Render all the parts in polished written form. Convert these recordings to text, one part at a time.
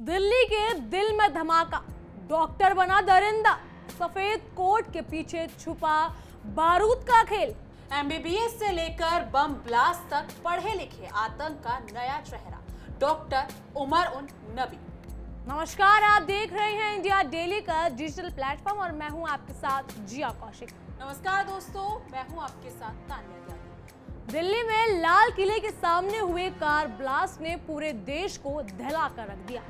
दिल्ली के दिल में धमाका, डॉक्टर बना दरिंदा, सफेद कोट के पीछे छुपा बारूद का खेल। एमबीबीएस से लेकर बम ब्लास्ट तक पढ़े लिखे आतंक का नया चेहरा, डॉक्टर उमर उन नबी। नमस्कार, आप देख रहे हैं इंडिया डेली का डिजिटल प्लेटफॉर्म और मैं हूं आपके साथ जिया कौशिक। नमस्कार दोस्तों, मैं हूं आपके साथ तान्या जानी। दिल्ली में लाल किले के सामने हुए कार ब्लास्ट ने पूरे देश को दहला कर रख दिया।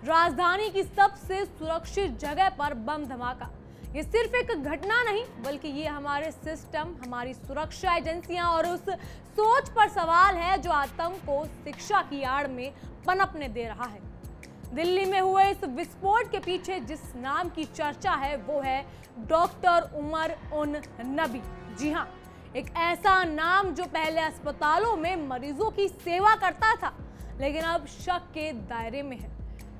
राजधानी की सबसे सुरक्षित जगह पर बम धमाका। ये सिर्फ एक घटना नहीं, बल्कि ये हमारे सिस्टम, हमारी सुरक्षा एजेंसियां और उस सोच पर सवाल है जो आतंक को शिक्षा की आड़ में पनपने दे रहा है। दिल्ली में हुए इस विस्फोट के पीछे जिस नाम की चर्चा है वो है डॉक्टर उमर उन नबी। जी हाँ, एक ऐसा नाम जो पहले अस्पतालों में मरीजों की सेवा करता था, लेकिन अब शक के दायरे में है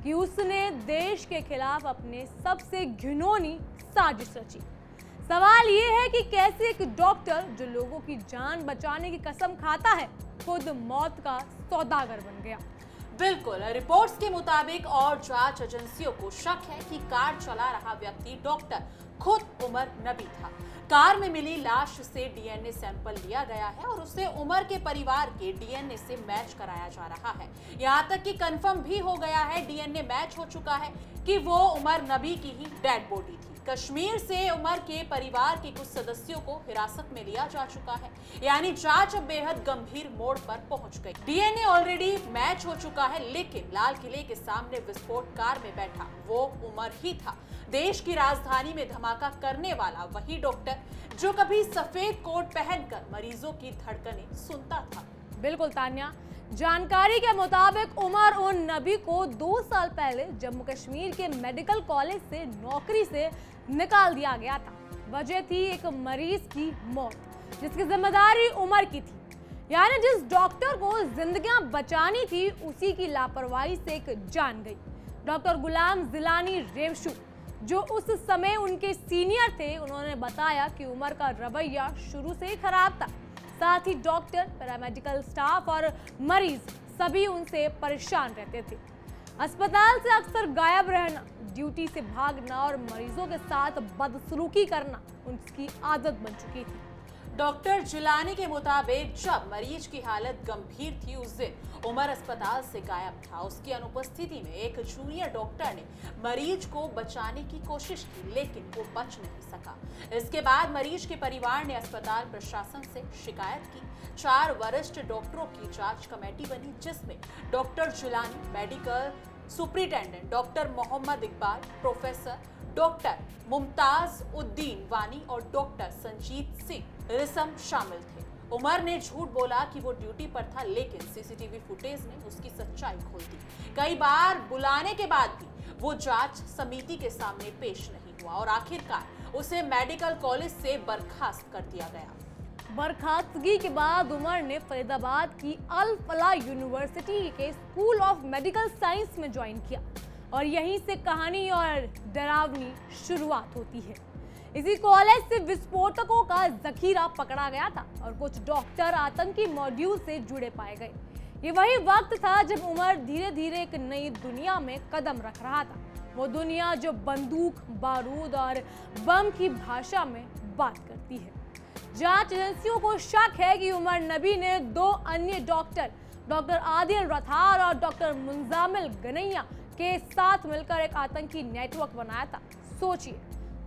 कि उसने देश के खिलाफ अपने सबसे घिनौनी साजिश रची। सवाल ये है कि कैसे एक डॉक्टर जो लोगों की जान बचाने की कसम खाता है, खुद मौत का सौदागर बन गया। बिल्कुल, रिपोर्ट्स के मुताबिक और जांच एजेंसियों को शक है कि कार चला रहा व्यक्ति डॉक्टर खुद उमर नबी था। कार में मिली लाश से डीएनए सैंपल लिया गया है और उसे उमर के परिवार के डीएनए से मैच कराया जा रहा है। यहाँ तक कि कंफर्म भी हो गया है, डीएनए मैच हो चुका है कि वो उमर नबी की ही डेड बॉडी थी। कश्मीर से उमर के परिवार के कुछ सदस्यों को हिरासत में लिया जा चुका है, यानी जांच अब बेहद गंभीर मोड़ पर पहुंच गई। डीएनए ऑलरेडी मैच हो चुका है, लेकिन लाल किले के सामने विस्फोट कार में बैठा वो उमर ही था। देश की राजधानी में धमाका करने वाला वही डॉक्टर जो कभी सफेद कोट पहनकर मरीजों की धड़कनें सुनता था। बिल्कुल तान्या, जानकारी के मुताबिक उमर उन नबी को 2 साल पहले जम्मू कश्मीर के मेडिकल कॉलेज से नौकरी से निकाल दिया गया था। वजह थी एक मरीज की मौत, जिसकी जिम्मेदारी उमर की थी। यानी जिस डॉक्टर को जिंदगियां बचानी थी, उसी की लापरवाही से एक जान गई। डॉक्टर गुलाम जिलानी रेवशु, जो उस समय उनके सीनियर थे, उन्होंने बताया कि उमर का रवैया शुरू से ही खराब था। साथ ही डॉक्टर, पैरामेडिकल स्टाफ और मरीज सभी उनसे परेशान रहते थे। अस्पताल से अक्सर गायब रहना, ड्यूटी से भागना और मरीजों के साथ बदसलूकी करना उनकी आदत बन चुकी थी। डॉक्टर जिलानी के मुताबिक जब मरीज की हालत गंभीर थी, उस दिन उमर अस्पताल से गायब था। उसकी अनुपस्थिति में एक जूनियर डॉक्टर ने मरीज को बचाने की कोशिश की, लेकिन वो बच नहीं सका। इसके बाद मरीज के परिवार ने अस्पताल प्रशासन से शिकायत की। 4 वरिष्ठ डॉक्टरों की जांच कमेटी बनी, जिसमें doctor Jilani, medical superintendent doctor Mohammad Iqbal, professor doctor Mumtaz Uddin Wani और डॉक्टर संजीत सिंह रिसम शामिल थे। उमर ने झूठ बोला कि वो ड्यूटी पर था, लेकिन सीसीटीवी फुटेज ने उसकी सच्चाई खोल दी। कई बार बुलाने के बाद भी वो जांच समिति के सामने पेश नहीं हुआ और आखिरकार उसे मेडिकल कॉलेज से बर्खास्त कर दिया गया। बर्खास्तगी के बाद उमर ने फरीदाबाद की अल फलाह यूनिवर्सिटी के स्कूल ऑफ मेडिकल साइंस में ज्वाइन किया और यहीं से कहानी और डरावनी शुरुआत होती है। इसी कॉलेज से विस्फोटकों का जखीरा पकड़ा गया था और कुछ डॉक्टर आतंकी मॉड्यूल से जुड़े पाए गए। ये वही वक्त था जब उमर धीरे धीरे एक नई दुनिया में कदम रख रहा था। वो दुनिया जो बंदूक, बारूद और बम की भाषा में बात करती है। जांच एजेंसियों को शक है कि उमर नबी ने 2 अन्य डॉक्टर आदिल रथार और डॉक्टर मुंजामिल गनैया के साथ मिलकर एक आतंकी नेटवर्क बनाया था। सोचिए,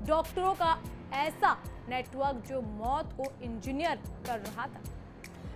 डॉक्टरों का ऐसा नेटवर्क जो मौत को इंजीनियर कर रहा था।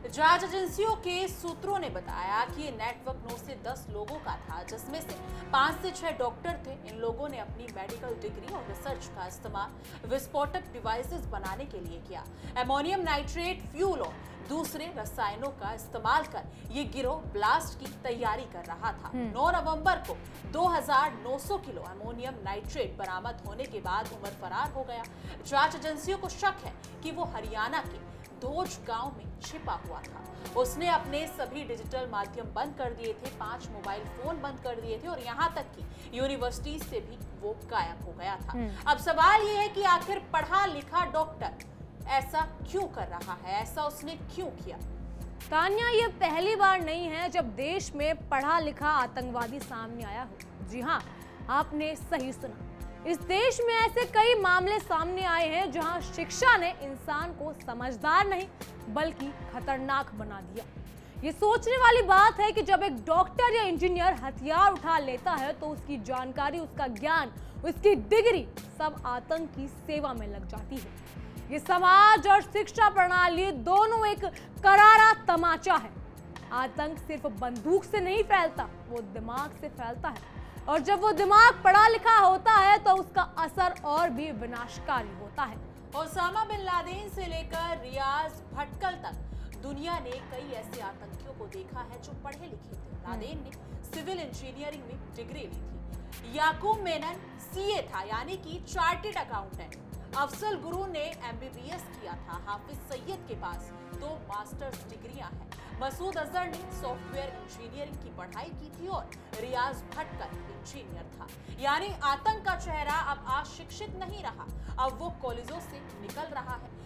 जांच एजेंसियों के सूत्रों ने बताया कि ये नेटवर्क 9 से 10 लोगों का था, जिसमें से 5 से 6 डॉक्टर थे। इन लोगों ने अपनी मेडिकल डिग्री और रिसर्च का इस्तेमाल विस्फोटक डिवाइसेस बनाने के लिए किया। अमोनियम नाइट्रेट फ्यूल और दूसरे रसायनों का इस्तेमाल कर ये गिरोह ब्लास्ट की तैयारी कर रहा था। 9 नवंबर को 2900 किलो अमोनियम नाइट्रेट बरामद होने के बाद उमर फरार हो गया। जांच एजेंसियों को शक है कि वो हरियाणा के धोज गांव में छिपा हुआ था। उसने अपने सभी डिजिटल माध्यम बंद कर दिए थे, 5 मोबाइल फोन बंद कर दिए थे और यहाँ तक कि यूनिवर्सिटी से भी वो गायब हो गया था। अब सवाल ये है कि आखिर पढ़ा लिखा डॉक्टर ऐसा क्यों कर रहा है, ऐसा उसने क्यों किया? तान्या, ये पहली बार नहीं है जब देश में पढ़ा लिखा आतंकवादी सामने आया हो। जी हाँ, आपने सही सुना। इस देश में ऐसे कई मामले सामने आए हैं जहां शिक्षा ने इंसान को समझदार नहीं बल्कि खतरनाक बना दिया। ये सोचने वाली बात है कि जब एक डॉक्टर या इंजीनियर हथियार उठा लेता है तो उसकी जानकारी, उसका ज्ञान, उसकी डिग्री सब आतंक की सेवा में लग जाती है। ये समाज और शिक्षा प्रणाली दोनों एक करारा तमाचा है। आतंक सिर्फ बंदूक से नहीं फैलता, वो दिमाग से फैलता है, और जब वो दिमाग पढ़ा लिखा होता है तो उसका असर और भी विनाशकारी होता है। ओसामा बिन लादेन से लेकर रियाज भटकल तक दुनिया ने कई ऐसे आतंकियों को देखा है जो पढ़े लिखे थे। लादेन ने सिविल इंजीनियरिंग में डिग्री ली थी। याकूब मेनन सीए था, यानी कि चार्टेड अकाउंटेंट। अफजल गुरु ने एमबीबीएस किया था। हाफिज सईद के पास 2 मास्टर्स डिग्रियां हैं। मसूद अजहर ने सॉफ्टवेयर इंजीनियरिंग की पढ़ाई की थी और रियाज भटकल इंजीनियर था। यानी आतंक का चेहरा अब अशिक्षित नहीं रहा, अब वो कॉलेजों से निकल रहा है,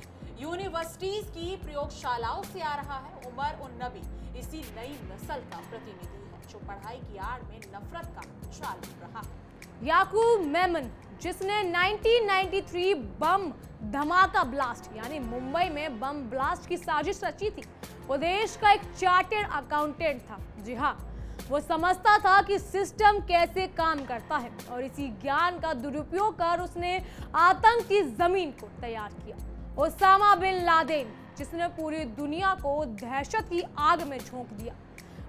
यूनिवर्सिटीज की प्रयोगशालाओं से आ रहा है। उमर उन नबी इसी नई नस्ल का प्रतिनिधि है जो पढ़ाई की आड़ में नफरत का जाल बुन रहा है। याकूब मेमन, जिसने 1993 बम धमाका ब्लास्ट यानी मुंबई में बम ब्लास्ट की साजिश रची थी, वो देश का एक चार्टेड अकाउंटेंट था। जी हाँ, वो समझता था कि सिस्टम कैसे काम करता है और इसी ज्ञान का दुरुपयोग कर उसने आतंक की जमीन को तैयार किया। ओसामा बिन लादेन, जिसने पूरी दुनिया को दहशत की आग में झोंक दिया,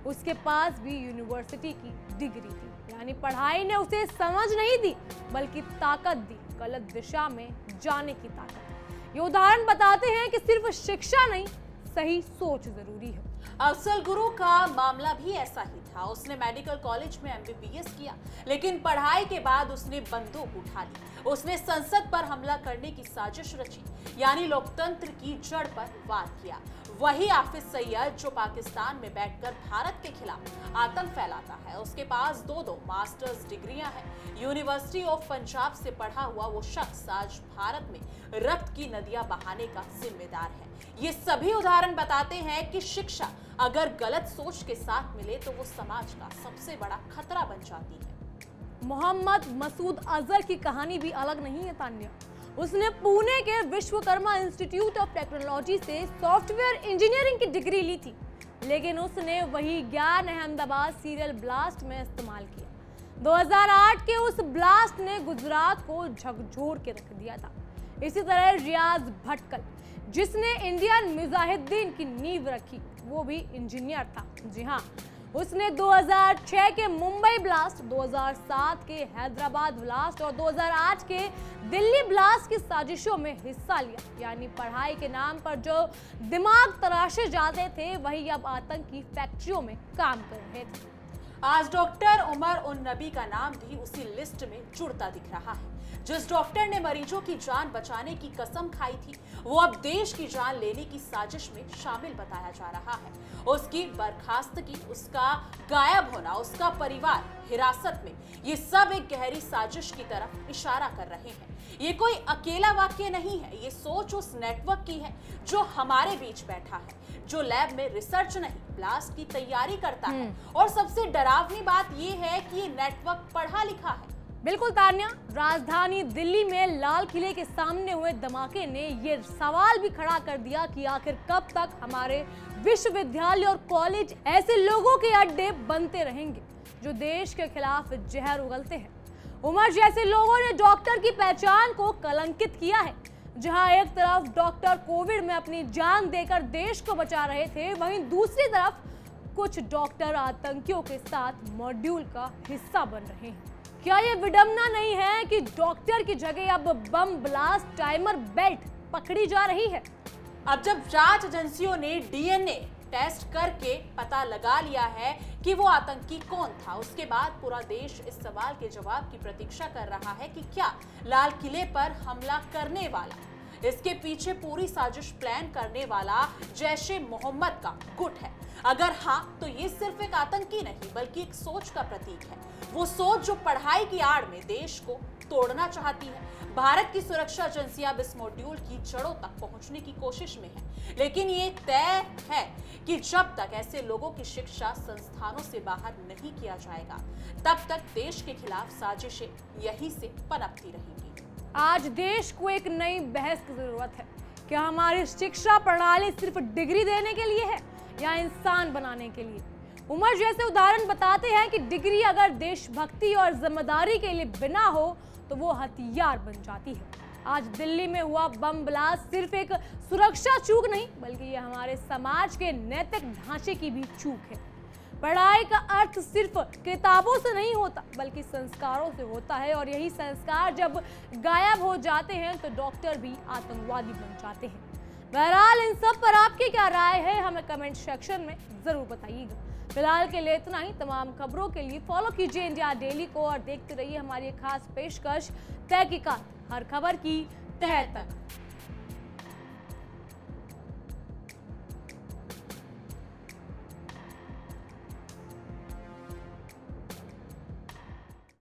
उसके पास भी यूनिवर्सिटी की डिग्री थी, यानी पढ़ाई ने उसे समझ नहीं दी बल्कि ताकत दी, गलत दिशा में जाने की ताकत। ये उदाहरण बताते हैं कि सिर्फ शिक्षा नहीं, सही सोच जरूरी है। अफजल गुरु का मामला भी ऐसा ही था। उसने मेडिकल कॉलेज में एमबीबीएस किया, लेकिन पढ़ाई के बाद उसने बंदूक उठा ली। उसने संसद पर हमला करने की साजिश रची, यानी लोकतंत्र की जड़ पर वार किया। वही हाफिज सईद जो पाकिस्तान में बैठकर भारत के खिलाफ आतंक फैलाता है, उसके पास 2 मास्टर्स डिग्रियां हैं। यूनिवर्सिटी ऑफ पंजाब से पढ़ा हुआ वो शख्स आज भारत में रक्त की नदियां बहाने का जिम्मेदार है। ये सभी उदाहरण बताते हैं कि शिक्षा अगर गलत सोच के साथ मिले तो वो समाज का सबसे बड़ा खतरा बन जाती है। मोहम्मद मसूद अजहर की कहानी भी अलग नहीं है तान्या। उसने पुणे के विश्वकर्मा इंस्टीट्यूट ऑफ टेक्नोलॉजी से सॉफ्टवेयर इंजीनियरिंग की डिग्री ली थी, लेकिन उसने वही ज्ञान अहमदाबाद सीरियल ब्लास्ट में इस्तेमाल किया। 2008 के उस ब्लास्ट ने गुजरात को झकझोर के रख दिया था। इसी तरह रियाज भटकल, जिसने इंडियन मुजाहिदीन की नींव रखी, वो भी इंजीनियर था। जी हाँ, उसने 2006 के मुंबई ब्लास्ट, 2007 के हैदराबाद ब्लास्ट और 2008 के दिल्ली ब्लास्ट की साजिशों में हिस्सा लिया। यानी पढ़ाई के नाम पर जो दिमाग तराशे जाते थे, वही अब आतंक की फैक्ट्रियों में काम कर रहे थे। आज डॉक्टर उमर उन नबी का नाम भी उसी लिस्ट में जुड़ता दिख रहा है। जिस डॉक्टर ने मरीजों की जान बचाने की कसम खाई थी, वो अब देश की जान लेने की साजिश में शामिल बताया जा रहा है। उसकी बर्खास्तगी, उसका गायब होना, उसका परिवार हिरासत में, ये सब एक गहरी साजिश की तरफ इशारा कर रहे हैं। ये कोई अकेला वाक्य नहीं है, ये सोच उस नेटवर्क की है जो हमारे बीच बैठा है, जो लैब में रिसर्च नहीं ब्लास्ट की तैयारी करता है। और सबसे डरावनी बात ये है कि ये नेटवर्क पढ़ा लिखा है। बिल्कुल तान्या, राजधानी दिल्ली में लाल किले के सामने हुए धमाके ने ये सवाल भी खड़ा कर दिया कि आखिर कब तक हमारे विश्वविद्यालय और कॉलेज ऐसे लोगों के अड्डे बनते रहेंगे जो देश के खिलाफ जहर उगलते हैं। उमर जैसे लोगों ने डॉक्टर की पहचान को कलंकित किया है। जहां एक तरफ डॉक्टर कोविड में अपनी जान देकर देश को बचा रहे थे, वहीं दूसरी तरफ कुछ डॉक्टर आतंकियों के साथ मॉड्यूल का हिस्सा बन रहे हैं। क्या ये विडंबना नहीं है कि डॉक्टर की जगह अब बम ब्लास्ट टाइमर बेल्ट पकड़ी जा रही है? अब जब जांच एजेंसियों ने डीएनए टेस्ट करके पता लगा लिया है कि वो आतंकी कौन था, उसके बाद पूरा देश इस सवाल के जवाब की प्रतीक्षा कर रहा है कि क्या लाल किले पर हमला करने वाला, इसके पीछे पूरी साजिश प्लान करने वाला जैश-ए मोहम्मद का गुट है। अगर हाँ, तो ये सिर्फ एक आतंकी नहीं बल्कि एक सोच का प्रतीक है। वो सोच जो पढ़ाई की आड़ में देश को तोड़ना चाहती है। भारत की सुरक्षा एजेंसियां अब इस मॉड्यूल की जड़ों तक पहुंचने की कोशिश में है, लेकिन ये तय है कि जब तक ऐसे लोगों की शिक्षा संस्थानों से बाहर नहीं किया जाएगा, तब तक देश के खिलाफ साजिशें यहीं से पनपती रहेंगी। आज देश को एक नई बहस की जरूरत है। क्या हमारी शिक्षा प्रणाली सिर्फ डिग्री देने के लिए है या इंसान बनाने के लिए? उमर जैसे उदाहरण बताते हैं कि डिग्री अगर देशभक्ति और जिम्मेदारी के लिए बिना हो तो वो हथियार बन जाती है। आज दिल्ली में हुआ बम ब्लास्ट सिर्फ एक सुरक्षा चूक नहीं, बल्कि ये हमारे समाज के नैतिक ढांचे की भी चूक है। पढ़ाई का अर्थ सिर्फ किताबों से नहीं होता, बल्कि संस्कारों से होता है, और यही संस्कार जब गायब हो जाते हैं तो डॉक्टर भी आतंकवादी बन जाते हैं। बहरहाल इन सब पर आपकी क्या राय है, हमें कमेंट सेक्शन में जरूर बताइएगा। फिलहाल के लिए इतना ही। तमाम खबरों के लिए फॉलो कीजिए इंडिया डेली को और देखते रहिए हमारी खास पेशकश तहकीकात, हर खबर की तह तक।